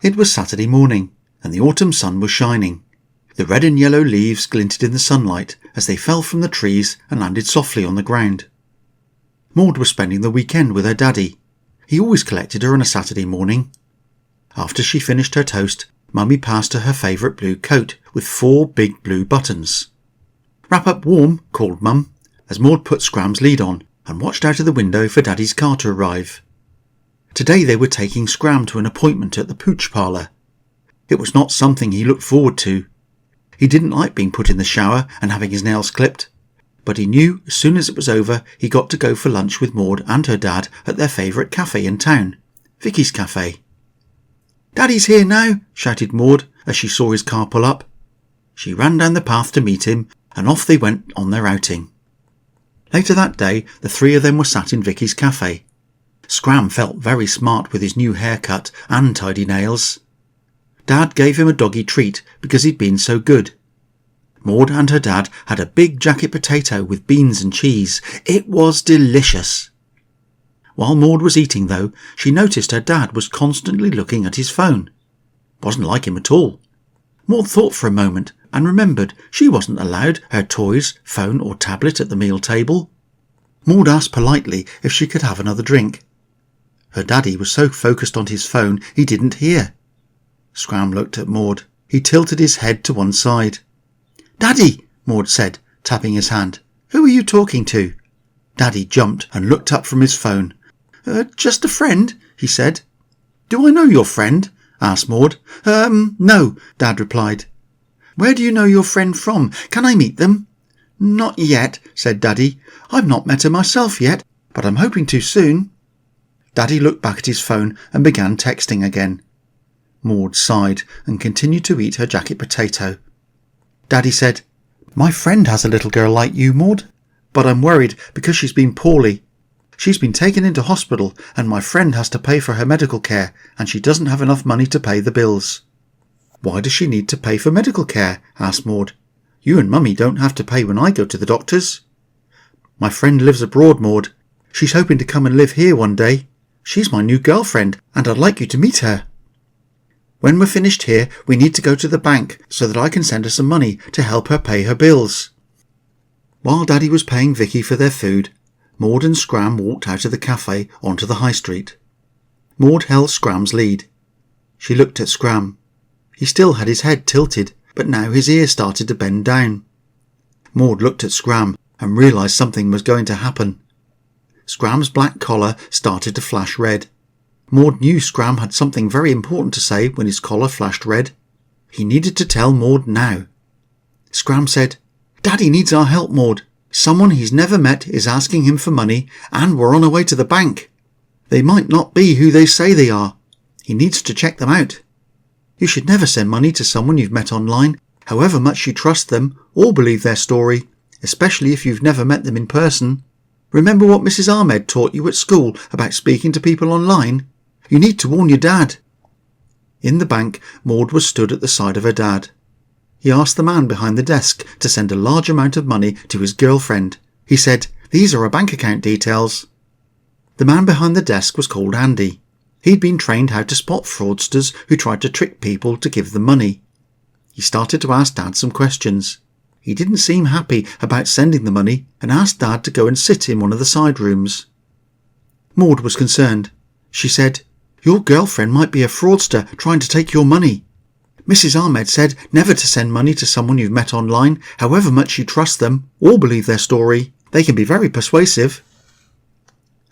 It was Saturday morning, and the autumn sun was shining. The red and yellow leaves glinted in the sunlight as they fell from the trees and landed softly on the ground. Maud was spending the weekend with her daddy. He always collected her on a Saturday morning. After she finished her toast, Mummy passed her her favourite blue coat with 4 big blue buttons. "Wrap up warm," called Mum, as Maud put Scram's lead on and watched out of the window for Daddy's car to arrive. Today they were taking Scram to an appointment at the pooch parlour. It was not something he looked forward to. He didn't like being put in the shower and having his nails clipped, but he knew as soon as it was over he got to go for lunch with Maud and her dad at their favourite cafe in town, Vicky's Cafe. "Daddy's here now," shouted Maud as she saw his car pull up. She ran down the path to meet him, and off they went on their outing. Later that day, the 3 of them were sat in Vicky's Cafe. Scram felt very smart with his new haircut and tidy nails. Dad gave him a doggy treat because he'd been so good. Maud and her dad had a big jacket potato with beans and cheese. It was delicious. While Maud was eating, though, she noticed her dad was constantly looking at his phone. Wasn't like him at all. Maud thought for a moment and remembered she wasn't allowed her toys, phone or tablet at the meal table. Maud asked politely if she could have another drink. Her daddy was so focused on his phone he didn't hear. Scram looked at Maud. He tilted his head to one side. "Daddy," Maud said, tapping his hand. "Who are you talking to?" Daddy jumped and looked up from his phone. Just a friend," he said. "Do I know your friend?" asked Maud. No," Dad replied. "Where do you know your friend from? Can I meet them?" "Not yet," said Daddy. "I've not met her myself yet, but I'm hoping to soon." Daddy looked back at his phone and began texting again. Maud sighed and continued to eat her jacket potato. Daddy said, "My friend has a little girl like you, Maud, but I'm worried because she's been poorly. She's been taken into hospital and my friend has to pay for her medical care and she doesn't have enough money to pay the bills." "Why does she need to pay for medical care?" asked Maud. "You and Mummy don't have to pay when I go to the doctor's." "My friend lives abroad, Maud. She's hoping to come and live here one day. She's my new girlfriend and I'd like you to meet her. When we're finished here, we need to go to the bank so that I can send her some money to help her pay her bills." While Daddy was paying Vicky for their food, Maud and Scram walked out of the cafe onto the high street. Maud held Scram's lead. She looked at Scram. He still had his head tilted, but now his ear started to bend down. Maud looked at Scram and realised something was going to happen. Scram's black collar started to flash red. Maud knew Scram had something very important to say when his collar flashed red. He needed to tell Maud now. Scram said, "Daddy needs our help, Maud. Someone he's never met is asking him for money and we're on our way to the bank. They might not be who they say they are. He needs to check them out. You should never send money to someone you've met online, however much you trust them or believe their story, especially if you've never met them in person. Remember what Mrs. Ahmed taught you at school about speaking to people online? You need to warn your dad." In the bank, Maud was stood at the side of her dad. He asked the man behind the desk to send a large amount of money to his girlfriend. He said, "These are her bank account details." The man behind the desk was called Andy. He'd been trained how to spot fraudsters who tried to trick people to give them money. He started to ask Dad some questions. He didn't seem happy about sending the money and asked Dad to go and sit in one of the side rooms. Maud was concerned. She said, "Your girlfriend might be a fraudster trying to take your money. Mrs. Ahmed said never to send money to someone you've met online, however much you trust them or believe their story. They can be very persuasive."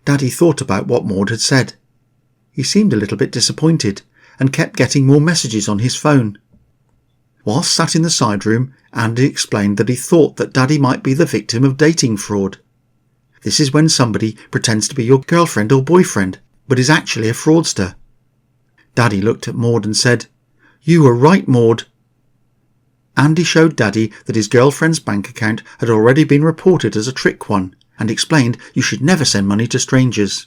Daddy thought about what Maud had said. He seemed a little bit disappointed and kept getting more messages on his phone. Whilst sat in the side room, Andy explained that he thought that Daddy might be the victim of dating fraud. This is when somebody pretends to be your girlfriend or boyfriend, but is actually a fraudster. Daddy looked at Maud and said, "You were right, Maud." Andy showed Daddy that his girlfriend's bank account had already been reported as a trick one and explained you should never send money to strangers.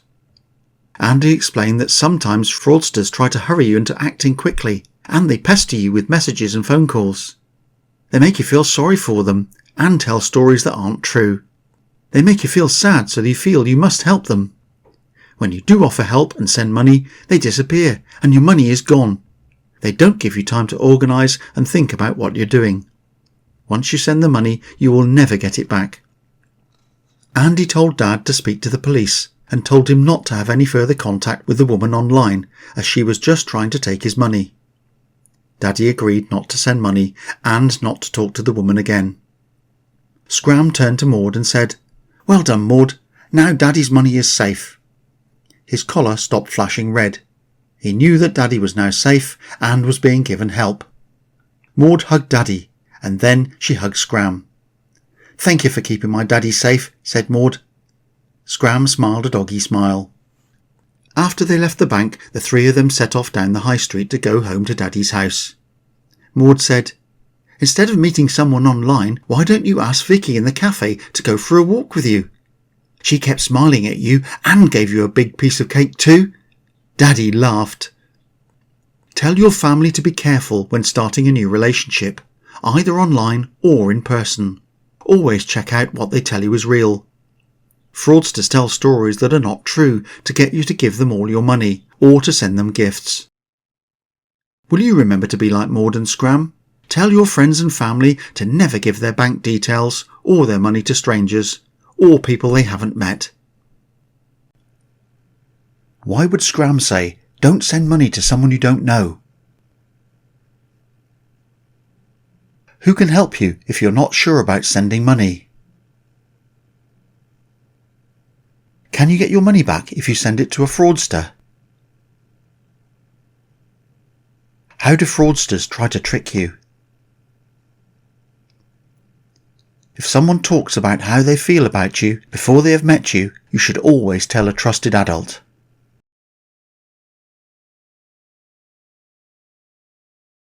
Andy explained that sometimes fraudsters try to hurry you into acting quickly and they pester you with messages and phone calls. They make you feel sorry for them and tell stories that aren't true. They make you feel sad so you feel you must help them. When you do offer help and send money, they disappear and your money is gone. They don't give you time to organise and think about what you're doing. Once you send the money, you will never get it back. Andy told Dad to speak to the police and told him not to have any further contact with the woman online, as she was just trying to take his money. Daddy agreed not to send money and not to talk to the woman again. Scram turned to Maud and said, "Well done, Maud. Now Daddy's money is safe." His collar stopped flashing red. He knew that Daddy was now safe and was being given help. Maud hugged Daddy, and then she hugged Scram. "Thank you for keeping my Daddy safe," said Maud. Scram smiled a doggy smile. After they left the bank, the three of them set off down the high street to go home to Daddy's house. Maud said, "Instead of meeting someone online, why don't you ask Vicky in the cafe to go for a walk with you? She kept smiling at you and gave you a big piece of cake too." Daddy laughed. Tell your family to be careful when starting a new relationship, either online or in person. Always check out what they tell you is real. Fraudsters tell stories that are not true to get you to give them all your money or to send them gifts. Will you remember to be like Maud and Scram? Tell your friends and family to never give their bank details or their money to strangers or people they haven't met. Why would Scram say, "Don't send money to someone you don't know"? Who can help you if you're not sure about sending money? Can you get your money back if you send it to a fraudster? How do fraudsters try to trick you? If someone talks about how they feel about you before they have met you, you should always tell a trusted adult.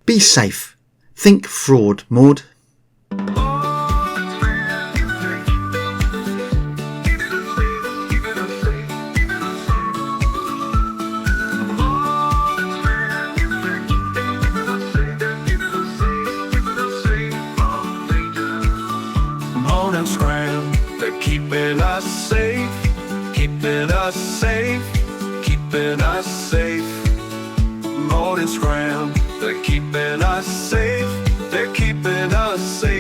Be safe. Think fraud, Maud. Maud and Scram, they're keeping us safe, keeping us safe, keeping us safe. Maud and Scram, they're keeping us safe, they're keeping us safe.